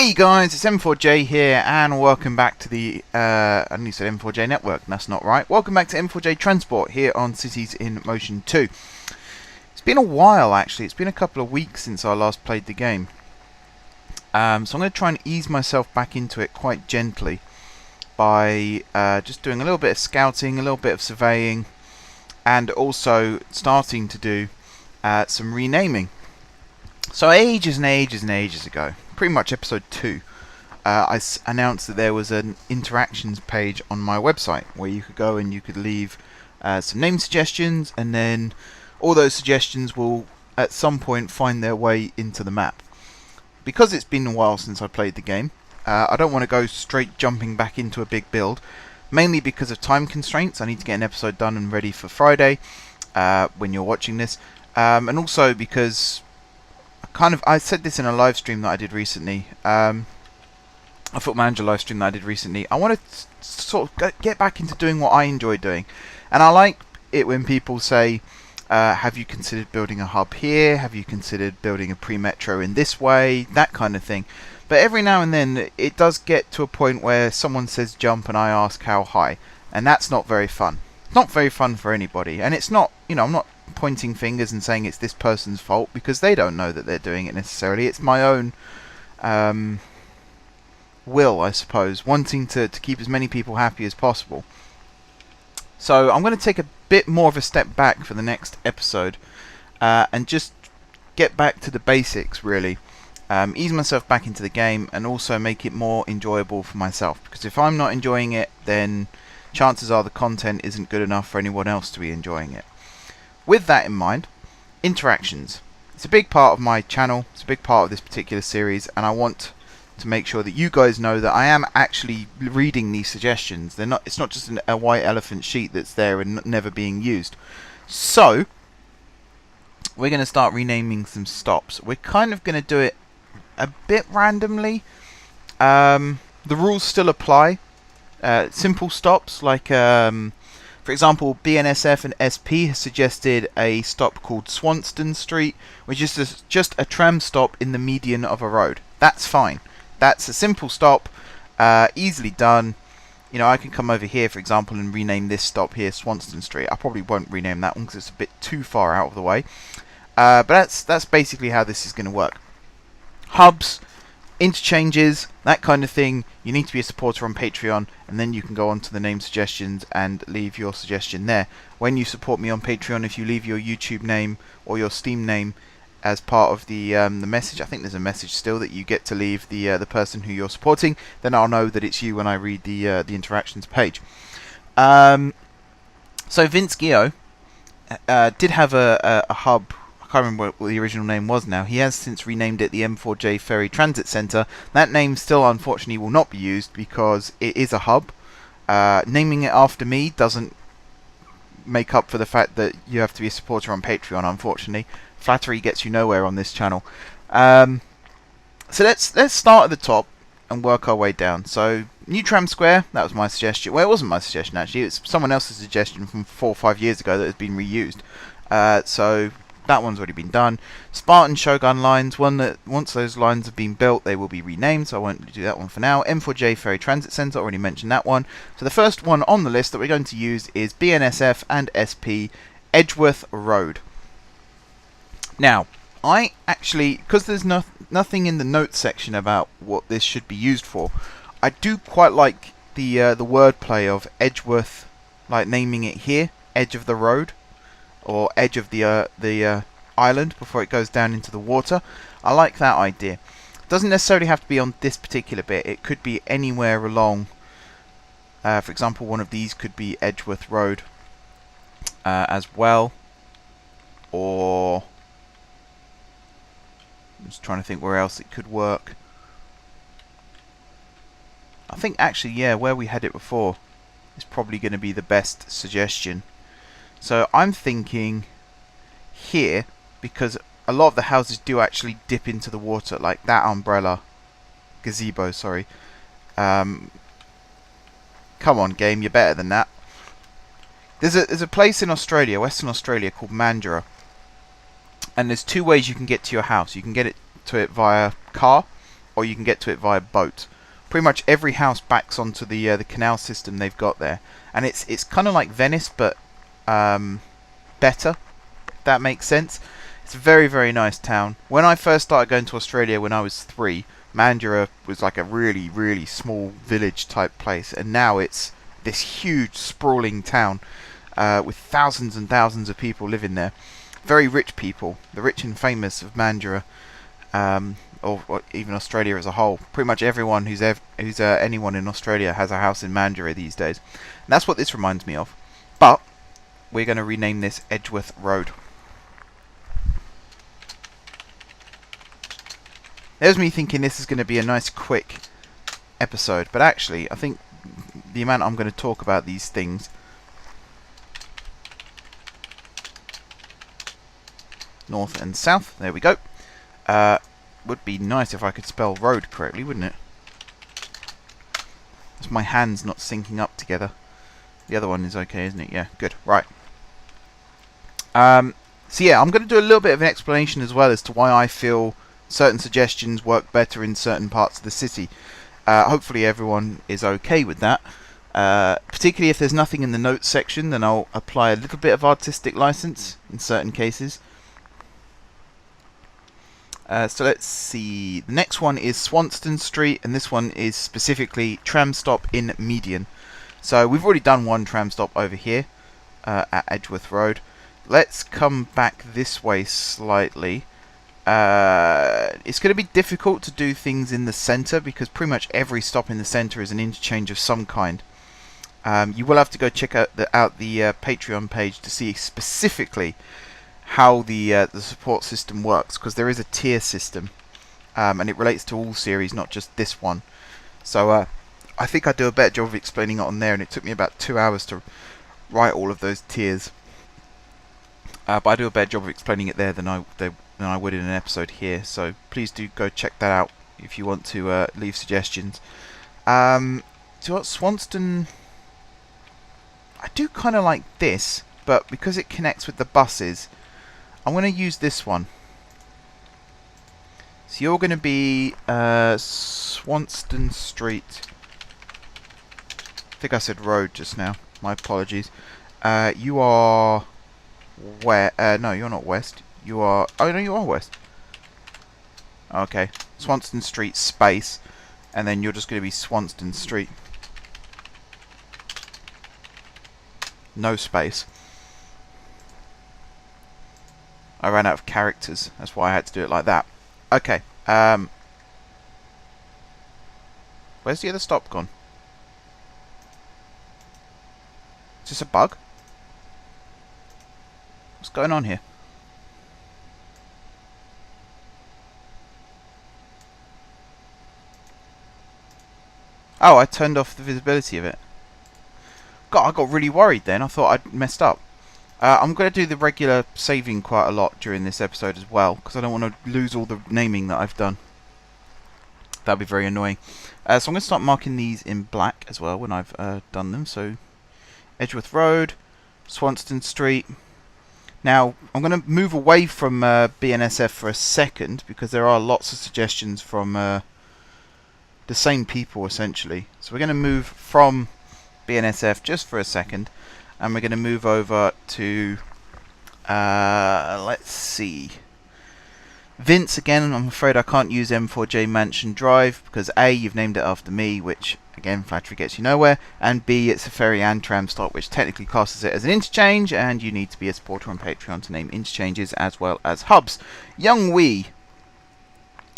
Hey guys, it's M4J here, and welcome back to the, I nearly said M4J Network, that's not right. Welcome back to M4J Transport here on Cities in Motion 2. It's been a while actually, it's been a couple of weeks since I last played the game. So I'm going to try and ease myself back into it quite gently by just doing a little bit of scouting, a little bit of surveying, and also starting to do some renaming. So ages and ages and ages ago, pretty much episode 2, I announced that there was an interactions page on my website where you could go and you could leave some name suggestions, and then all those suggestions will at some point find their way into the map. Because it's been a while since I played the game, I don't want to go straight jumping back into a big build, mainly because of time constraints. I need to get an episode done and ready for Friday when you're watching this, and also because I said this in a live stream that I did recently, a Foot Manager live stream that I did recently. I want to sort of get back into doing what I enjoy doing, and I like it when people say, have you considered building a hub here, have you considered building a pre-metro in this way, that kind of thing. But every now and then it does get to a point where someone says jump and I ask how high, and that's not very fun. It's not very fun for anybody, and it's not, you know, I'm not pointing fingers and saying it's this person's fault, because they don't know that they're doing it necessarily. It's my own will, I suppose, wanting to keep as many people happy as possible. So I'm going to take a bit more of a step back for the next episode and just get back to the basics, really. Ease myself back into the game and also make it more enjoyable for myself, because if I'm not enjoying it, then chances are the content isn't good enough for anyone else to be enjoying it. With that in mind, interactions. It's a big part of my channel, it's a big part of this particular series, and I want to make sure that you guys know that I am actually reading these suggestions. It's not just a white elephant sheet that's there and never being used. So, we're going to start renaming some stops. We're kind of going to do it a bit randomly. The rules still apply. Simple stops like for example, BNSF and SP has suggested a stop called Swanston Street, which is just a tram stop in the median of a road. That's fine. That's a simple stop, easily done. You know, I can come over here, for example, and rename this stop here Swanston Street. I probably won't rename that one because it's a bit too far out of the way. But that's basically how this is going to work. Hubs, interchanges, that kind of thing, you need to be a supporter on Patreon, and then you can go on to the name suggestions and leave your suggestion there. When you support me on Patreon, if you leave your YouTube name or your Steam name as part of the message, I think there's a message still that you get to leave the person who you're supporting, then I'll know that it's you when I read the interactions page. So Vince Gio did have a hub. I can't remember what the original name was now. He has since renamed it the M4J Ferry Transit Centre. That name still unfortunately will not be used because it is a hub. Naming it after me doesn't make up for the fact that you have to be a supporter on Patreon, unfortunately. Flattery gets you nowhere on this channel. So let's start at the top and work our way down. So New Tram Square, that was my suggestion. Well, it wasn't my suggestion actually. It's someone else's suggestion from 4 or 5 years ago that has been reused. So that one's already been done. Spartan Shogun lines, one that once those lines have been built, they will be renamed, so I won't do that one for now. M4J Ferry Transit Centre, already mentioned that one. So the first one on the list that we're going to use is BNSF and SP Edgeworth Road. Now, I actually, because there's nothing in the notes section about what this should be used for, I do quite like the wordplay of Edgeworth, like naming it here, edge of the road, or edge of the island before it goes down into the water. I like that idea. It doesn't necessarily have to be on this particular bit. It could be anywhere along. For example, one of these could be Edgeworth Road as well. Or I'm just trying to think where else it could work. I think actually, yeah, where we had it before is probably going to be the best suggestion. So I'm thinking here, because a lot of the houses do actually dip into the water, like that gazebo, sorry. Come on game, you're better than that. There's a place in Australia, Western Australia, called Mandurah, and there's two ways you can get to your house. You can get it to it via car, or you can get to it via boat. Pretty much every house backs onto the canal system they've got there, and it's kind of like Venice, but better. If that makes sense. It's a very, very nice town. When I first started going to Australia when I was 3, Mandurah was like a really, really small village type place, and now it's this huge, sprawling town with thousands and thousands of people living there. Very rich people, the rich and famous of Mandurah, or even Australia as a whole. Pretty much everyone who's anyone in Australia has a house in Mandurah these days. And that's what this reminds me of. But we're going to rename this Edgeworth Road. There's me thinking this is going to be a nice quick episode, but actually I think the amount I'm going to talk about these things north and south, there we go, would be nice if I could spell road correctly, wouldn't it? It's my hands not syncing up together. The other one is okay, isn't it? Yeah, good. Right. So yeah, I'm going to do a little bit of an explanation as well as to why I feel certain suggestions work better in certain parts of the city. Hopefully everyone is okay with that. Particularly if there's nothing in the notes section, then I'll apply a little bit of artistic license in certain cases. So let's see. The next one is Swanston Street, and this one is specifically tram stop in Median. So we've already done one tram stop over here at Edgeworth Road. Let's come back this way slightly. It's going to be difficult to do things in the centre because pretty much every stop in the centre is an interchange of some kind. You will have to go check out the Patreon page to see specifically how the support system works, because there is a tier system, and it relates to all series, not just this one. So I think I do a better job of explaining it on there, and it took me about 2 hours to write all of those tiers. But I do a better job of explaining it there than I would in an episode here. So please do go check that out if you want to leave suggestions. So what, Swanston, I do kind of like this, but because it connects with the buses, I'm going to use this one. So you're going to be Swanston Street. I think I said road just now. My apologies. You are where? No, you're not west. You are. Oh no, you are west. Okay, Swanston Street space, and then you're just going to be Swanston Street. No space. I ran out of characters. That's why I had to do it like that. Okay. Where's the other stop gone? Is this a bug? What's going on here? Oh, I turned off the visibility of it. God, I got really worried then. I thought I'd messed up. I'm going to do the regular saving quite a lot during this episode as well, because I don't want to lose all the naming that I've done. That'd be very annoying. So I'm going to start marking these in black as well when I've done them. So Edgeworth Road, Swanston Street. Now I'm going to move away from BNSF for a second, because there are lots of suggestions from the same people essentially. So we're going to move from BNSF just for a second, and we're going to move over to let's see, Vince again. I'm afraid I can't use M4J Mansion Drive because A, you've named it after me, which again flattery gets you nowhere, and B, it's a ferry and tram stop, which technically classes it as an interchange, and you need to be a supporter on Patreon to name interchanges as well as hubs. Young Wee.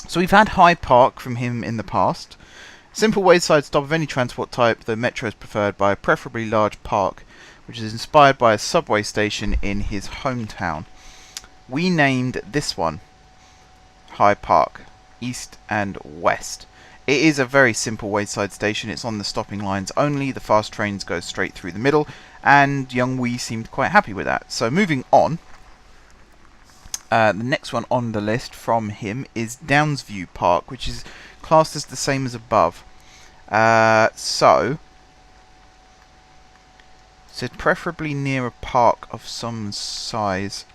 So we've had High Park from him in the past. Simple wayside stop of any transport type, though metro is preferred, by a preferably large park, which is inspired by a subway station in his hometown. We named this one High Park, east and west. It is a very simple wayside station. It's on the stopping lines only. The fast trains go straight through the middle, and young Wee seemed quite happy with that. So moving on, the next one on the list from him is Downsview Park, which is classed as the same as above. So said preferably near a park of some size.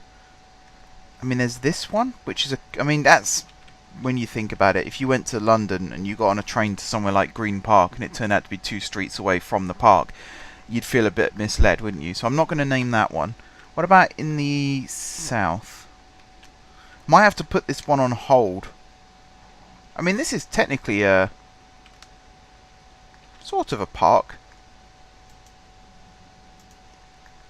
I mean, there's this one, which is I mean, that's when you think about it, if you went to London and you got on a train to somewhere like Green Park and it turned out to be 2 streets away from the park, you'd feel a bit misled, wouldn't you? So I'm not going to name that one. What about in the south? Might have to put this one on hold. I mean, this is technically a sort of a park.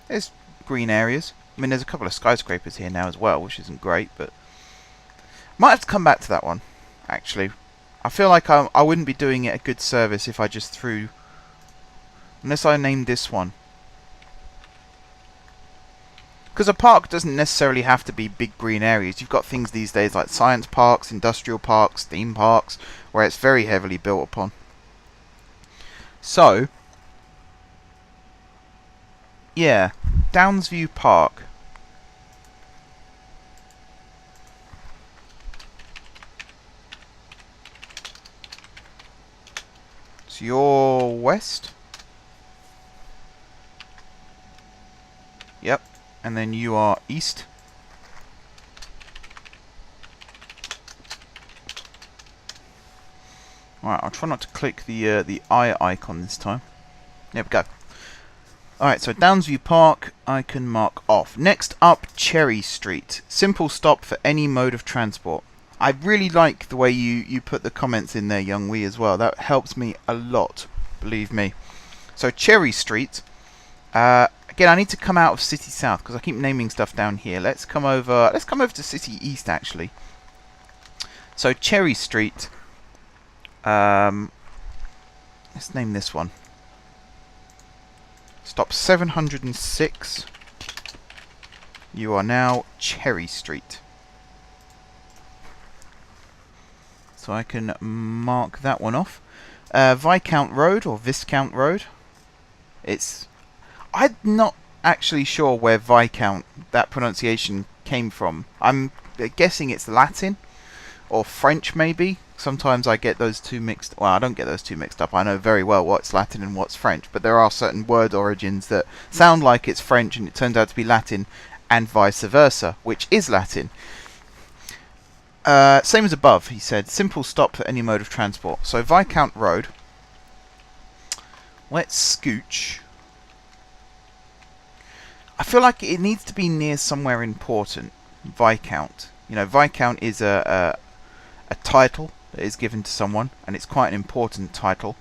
There's green areas. I mean, there's a couple of skyscrapers here now as well, which isn't great, but might have to come back to that one, actually. I feel like I wouldn't be doing it a good service if I just threw... Unless I named this one. Because a park doesn't necessarily have to be big green areas. You've got things these days like science parks, industrial parks, theme parks, where it's very heavily built upon. So, yeah, Downsview Park. So you're west? Yep. And then you are east. Alright, I'll try not to click the eye icon this time. There we go. Alright, so Downsview Park, I can mark off. Next up, Cherry Street. Simple stop for any mode of transport. I really like the way you put the comments in there, Young Wee, as well. That helps me a lot, believe me. So Cherry Street. Again, I need to come out of City South because I keep naming stuff down here. Let's come over to City East, actually. So Cherry Street. Let's name this one. Stop 706. You are now Cherry Street. So I can mark that one off. Viscount Road or Viscount Road. I'm not actually sure where Viscount, that pronunciation, came from. I'm guessing it's Latin or French, maybe. Sometimes I get those two mixed. Well, I don't get those two mixed up. I know very well what's Latin and what's French, but there are certain word origins that sound like it's French and it turns out to be Latin, and vice versa, which is Latin. Same as above, he said. Simple stop for any mode of transport. So Viscount Road. Let's scooch. I feel like it needs to be near somewhere important. Viscount. You know, Viscount is a title that is given to someone, and it's quite an important title.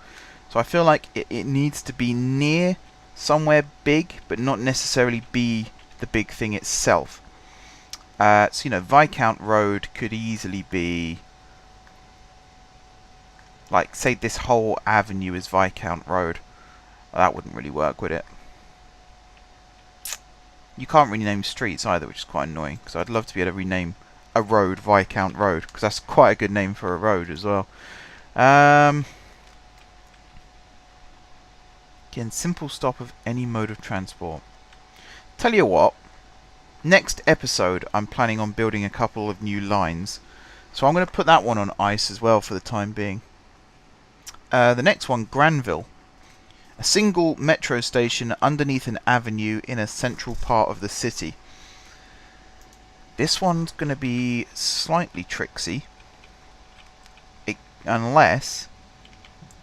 So I feel like it needs to be near somewhere big, but not necessarily be the big thing itself. So, you know, Viscount Road could easily be, like, say this whole avenue is Viscount Road. Well, that wouldn't really work, would it? You can't really name streets either, which is quite annoying, because I'd love to be able to rename a road Viscount Road, because that's quite a good name for a road as well. Again, simple stop of any mode of transport. Tell you what, next episode I'm planning on building a couple of new lines, so I'm going to put that one on ice as well for the time being. The next one, Granville. A single metro station underneath an avenue in a central part of the city. This one's going to be slightly tricksy, unless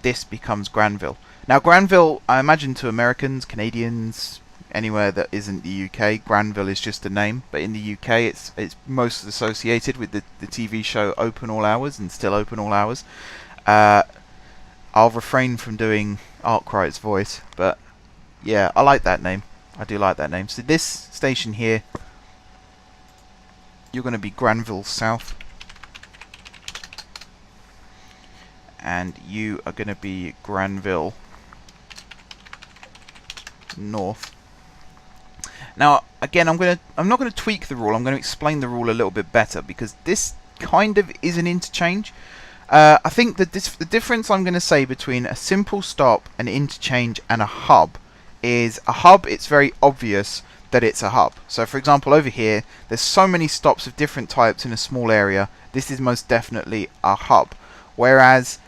this becomes Granville. Now Granville, I imagine to Americans, Canadians, anywhere that isn't the UK, Granville is just a name, but in the UK it's most associated with the TV show Open All Hours and Still Open All Hours. I'll refrain from doing Arkwright's voice, but yeah, I like that name. I do like that name. So this station here, you're going to be Granville South, and you are going to be Granville North. Now, again, I'm not going to tweak the rule. I'm going to explain the rule a little bit better, because this kind of is an interchange. I think that the difference I'm going to say between a simple stop, an interchange, and a hub is a hub. It's very obvious that it's a hub. So, for example, over here, there's so many stops of different types in a small area. This is most definitely a hub. Whereas,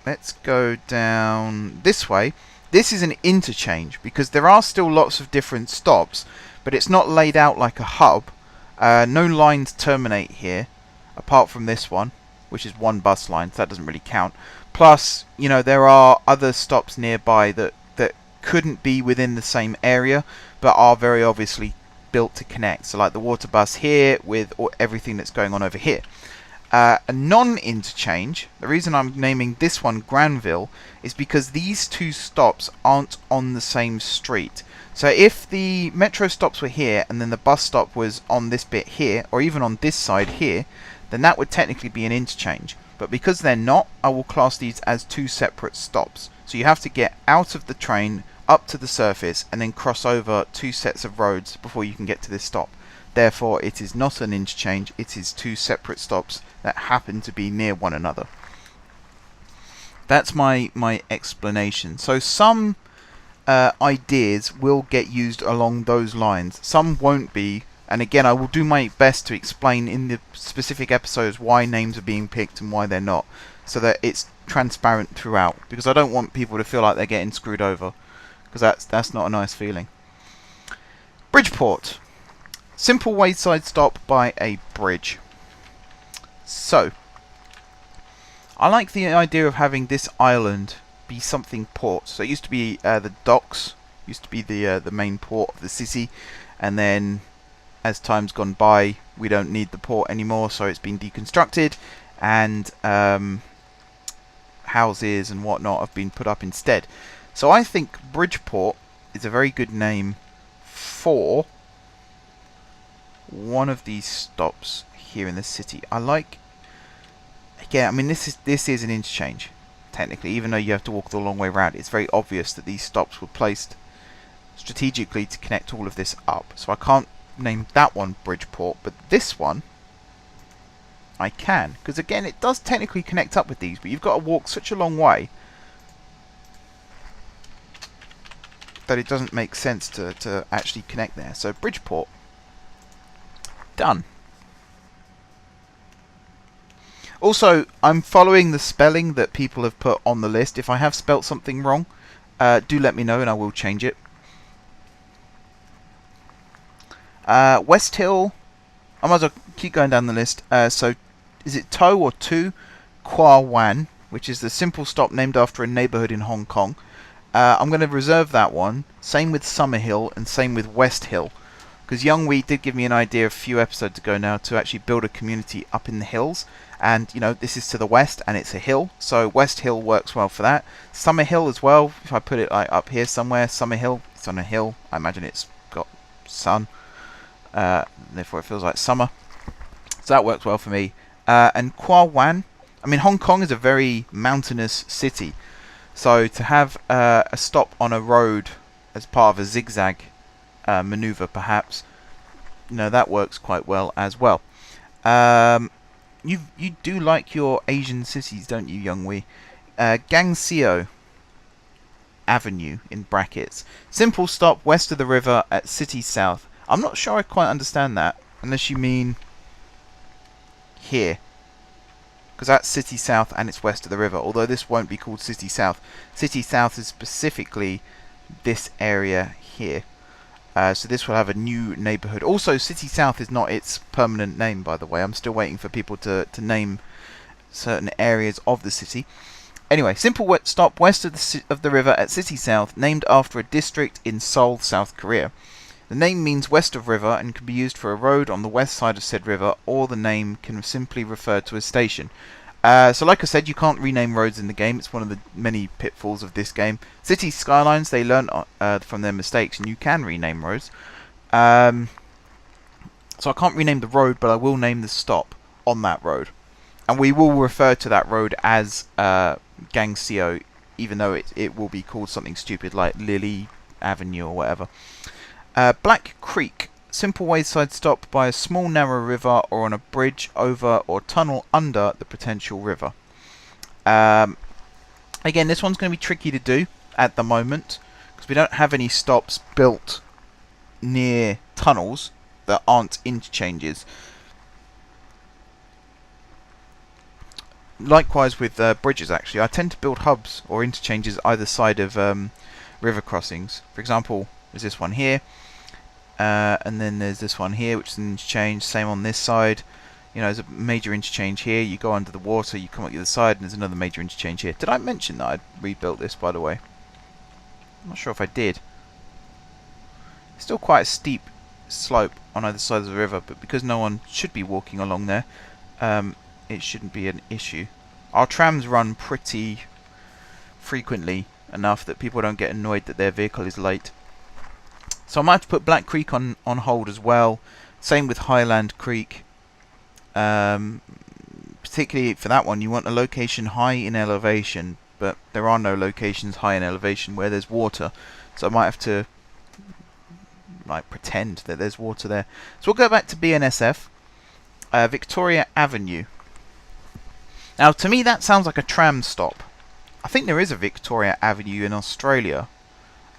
let's go down this way. This is an interchange because there are still lots of different stops, but it's not laid out like a hub. No lines terminate here, apart from this one, which is one bus line, so that doesn't really count. Plus, you know, there are other stops nearby that couldn't be within the same area, but are very obviously built to connect. So like the water bus here with everything that's going on over here. A non-interchange, the reason I'm naming this one Granville, is because these two stops aren't on the same street. So if the metro stops were here and then the bus stop was on this bit here, or even on this side here, then that would technically be an interchange. But because they're not, I will class these as two separate stops. So you have to get out of the train, up to the surface, and then cross over two sets of roads before you can get to this stop. Therefore, it is not an interchange, it is two separate stops that happen to be near one another. That's my explanation. So some ideas will get used along those lines. Some won't be. And again, I will do my best to explain in the specific episodes why names are being picked and why they're not, so that it's transparent throughout. Because I don't want people to feel like they're getting screwed over, because that's not a nice feeling. Bridgeport. Simple wayside stop by a bridge. So, I like the idea of having this island be something port. So it used to be the docks, used to be the main port of the city, and then as time's gone by, we don't need the port anymore, so it's been deconstructed, and houses and whatnot have been put up instead. So I think Bridgeport is a very good name for one of these stops here in the city. I like, again, I mean this is an interchange technically, even though you have to walk the long way around. It's very obvious that these stops were placed strategically to connect all of this up. So I can't name that one Bridgeport, but this one I can, because again it does technically connect up with these, but you've got to walk such a long way that it doesn't make sense to actually connect there. So Bridgeport, done. Also, I'm following the spelling that people have put on the list. If I have spelt something wrong, do let me know and I will change it. West Hill, I might as well keep going down the list. So, is it To or Tu? Kwa Wan, which is the simple stop named after a neighbourhood in Hong Kong. I'm going to reserve that one. Same with Summerhill and same with West Hill. Because Youngwee did give me an idea a few episodes ago now to actually build a community up in the hills. And, you know, this is to the west and it's a hill. So West Hill works well for that. Summerhill as well. If I put it like up here somewhere, Summerhill, it's on a hill. I imagine it's got sun. Therefore it feels like summer. So that works well for me. And Kwa Wan. I mean, Hong Kong is a very mountainous city. So to have a stop on a road as part of a zigzag maneuver, perhaps, you know, that works quite well as well. You do like your Asian cities, don't you, Youngwee? Gangseo Avenue in brackets. Simple stop west of the river at City South. I'm not sure I quite understand that, unless you mean here. Because that's City South and it's west of the river, although this won't be called City South. City South is specifically this area here. So this will have a new neighbourhood. Also, City South is not its permanent name, by the way. I'm still waiting for people to name certain areas of the city. Anyway, simple stop west of the river at City South, named after a district in Seoul, South Korea. The name means west of river and can be used for a road on the west side of said river, or the name can simply refer to a station. So like I said, you can't rename roads in the game. It's one of the many pitfalls of this game. City skylines, they learn from their mistakes, and you can rename roads. So I can't rename the road, but I will name the stop on that road. And we will refer to that road as Gangseo, even though it will be called something stupid like Lily Avenue or whatever. Black Creek. Simple wayside stop by a small narrow river or on a bridge over or tunnel under the potential river. Again, this one's going to be tricky to do at the moment because we don't have any stops built near tunnels that aren't interchanges. Likewise with bridges, actually. I tend to build hubs or interchanges either side of river crossings. For example, there's this one here. and then there's this one here, which is an interchange. Same on this side. You know, there's a major interchange here. You go under the water, you come up the other side, and there's another major interchange here. Did I mention that I'd rebuilt this, by the way? I'm not sure if I did. It's still quite a steep slope on either side of the river, but because no one should be walking along there, it shouldn't be an issue. Our trams run pretty frequently enough that people don't get annoyed that their vehicle is late. So I might have to put Black Creek on hold as well. Same with Highland Creek. Particularly for that one, you want a location high in elevation, but there are no locations high in elevation where there's water. So I might have to like pretend that there's water there. So we'll go back to BNSF. Victoria Avenue. Now to me that sounds like a tram stop. I think there is a Victoria Avenue in Australia.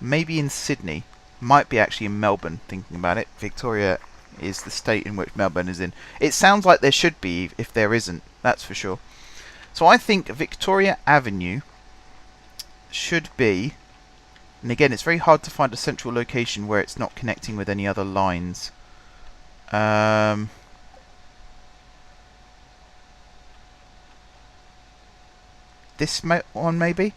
Maybe in Sydney. Might be actually in Melbourne, thinking about it. Victoria is the state in which Melbourne is in. It sounds like there should be, if there isn't, that's for sure. So I think Victoria Avenue should be, and again it's very hard to find a central location where it's not connecting with any other lines. This one maybe?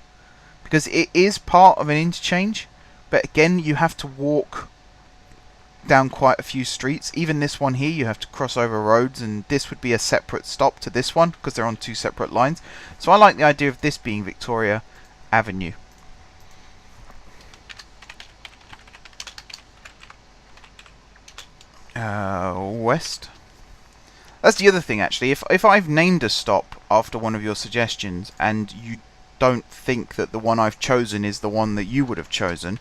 Because it is part of an interchange, but again you have to walk down quite a few streets. Even this one here you have to cross over roads, and this would be a separate stop to this one because they're on two separate lines. So I like the idea of this being Victoria Avenue. West. That's the other thing actually. If I've named a stop after one of your suggestions and you don't think that the one I've chosen is the one that you would have chosen,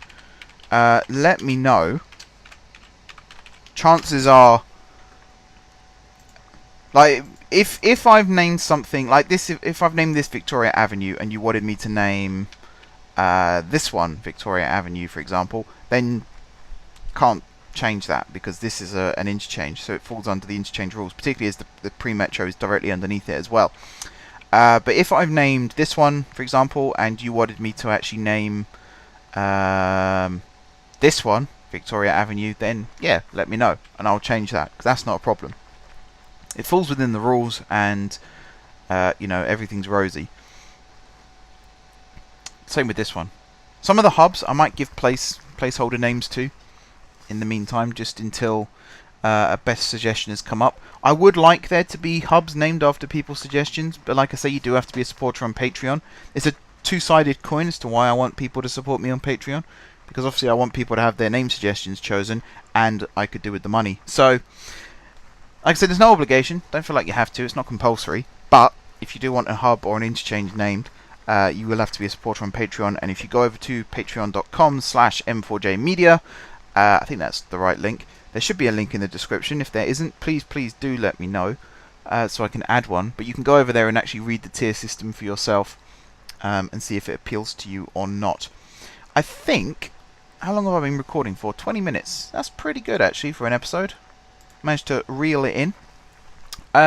let me know. Chances are, like, if I've named something like this, if I've named this Victoria Avenue and you wanted me to name this one Victoria Avenue, for example, then can't change that because this is an interchange, so it falls under the interchange rules, particularly as the pre-metro is directly underneath it as well. But if I've named this one, for example, and you wanted me to actually name this one Victoria Avenue, then yeah, let me know and I'll change that, because that's not a problem. It falls within the rules, and you know, everything's rosy. Same with this one. Some of the hubs I might give placeholder names to in the meantime, just until a best suggestion has come up. I would like there to be hubs named after people's suggestions, but like I say, you do have to be a supporter on Patreon. It's a two-sided coin as to why I want people to support me on Patreon, because obviously I want people to have their name suggestions chosen, and I could do with the money. So, like I said, there's no obligation. Don't feel like you have to. It's not compulsory. But if you do want a hub or an interchange named, you will have to be a supporter on Patreon. And if you go over to patreon.com/M4J I think that's the right link. There should be a link in the description. If there isn't, please do let me know, so I can add one. But you can go over there and actually read the tier system for yourself, and see if it appeals to you or not. I think, how long have I been recording for? 20 minutes. That's pretty good actually for an episode. Managed to reel it in.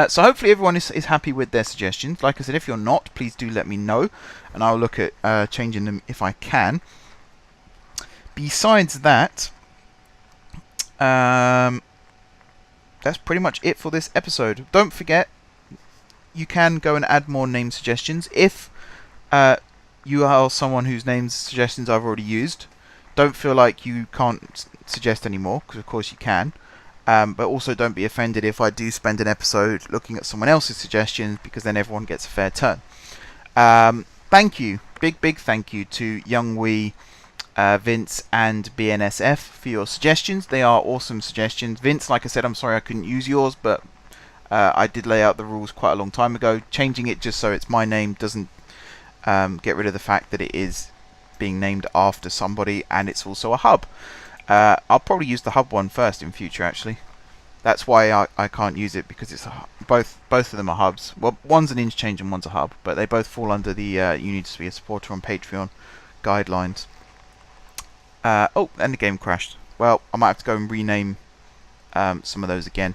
So hopefully everyone is happy with their suggestions. Like I said, if you're not, please do let me know, and I'll look at changing them if I can. Besides that, that's pretty much it for this episode. Don't forget, you can go and add more name suggestions. If you are someone whose name suggestions I've already used, don't feel like you can't suggest anymore, because of course you can. But also don't be offended if I do spend an episode looking at someone else's suggestions, because then everyone gets a fair turn. Thank you, big thank you to Young Wee, Vince and BNSF for your suggestions. They are awesome suggestions. Vince, like I said, I'm sorry I couldn't use yours, but I did lay out the rules quite a long time ago. Changing it just so it's my name doesn't get rid of the fact that it is being named after somebody, and it's also a hub. I'll probably use the hub one first in future actually. That's why I can't use it, because it's both of them are hubs. Well, one's an interchange and one's a hub, but they both fall under the you need to be a supporter on Patreon guidelines. Oh, and the game crashed. Well, I might have to go and rename some of those again.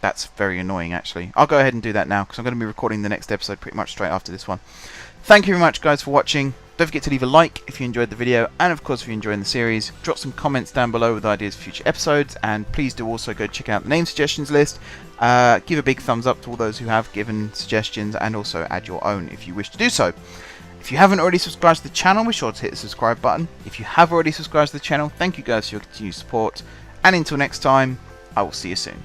That's very annoying actually. I'll go ahead and do that now, because I'm going to be recording the next episode pretty much straight after this one. Thank you very much guys for watching. Don't forget to leave a like if you enjoyed the video, and of course if you're enjoying the series, drop some comments down below with ideas for future episodes, and please do also go check out the name suggestions list. Give a big thumbs up to all those who have given suggestions, and also add your own if you wish to do so. If you haven't already subscribed to the channel, be sure to hit the subscribe button. If you have already subscribed to the channel, thank you guys for your continued support, and until next time, I will see you soon.